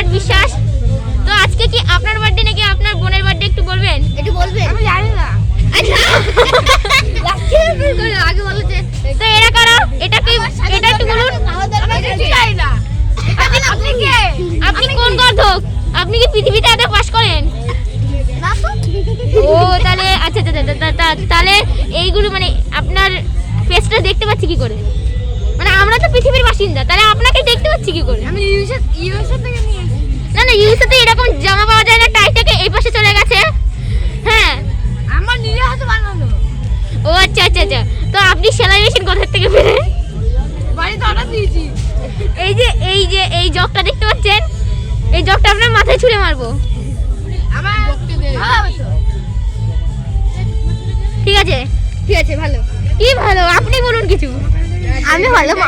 প্রহ্লাদ বিশ্বাস। তো আজকে কি আপনার বার্থডে নাকি আপনার বোনের বার্থডে একটু বলবেন? আমি জানি না। আগে বলো যে তো এরা কারা? এটা কি? এটা একটু বলুন। আপনি কে? আপনি কোন গর্ধক? আপনি কি পৃথিবীতে এত পাস করেন? ও তাহলে আচ্ছা তাহলে এইগুলো মানে আপনার ফেসটা দেখতে পাচ্ছি কি করে? মানে আমরা তো পৃথিবীর বাসিন্দা, তাহলে আপনাকে দেখতে পাচ্ছি কি করে? আমি ইউএসএ থেকে নিয়ে এসেছি। না ইউএসএ তে এরকম জামা পাওয়া যায় না, টাইটাকে এই পাশে চলে গেছে। হ্যাঁ আমার নিজে হাতে বানানো। ও আচ্ছা। তো আপনি সেলাই মেশিন কোথা থেকে পেলেন? বাড়িতে অর্ডার দিয়েছি। এই জগটা দেখতে পাচ্ছেন? এই জগটা আপনার মাথায় ছুঁড়ে মারবো। আমার ভালো তো। ঠিক আছে ভালো। কি ভালো? আপনি বলুন কিছু। আমি হলাম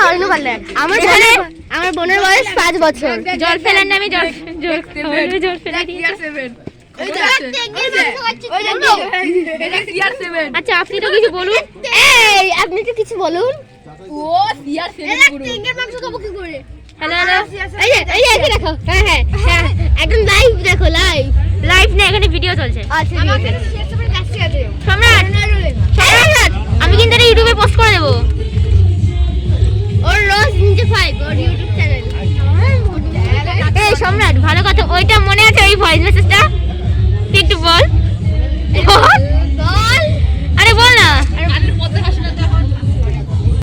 অর্ণ পাল্লা। আমার বোনের বয়স 5 বছর। জল ফেলার নামে জল ফেলা দিয়েছে। আচ্ছা আপনি তো কিছু বলুন। এই আপনি তো কিছু বলুন। হ্যালো এই যে দেখো। হ্যাঁ একদম লাইভ দেখো, লাইভ না, এখানে ভিডিও চলছে। আচ্ছা সম্রাট আমি কিন্তু এটা ইউটিউবে পোস্ট করে দেবো। ওর রোজ নিচে 5 ওর ইউটিউব চ্যানেল।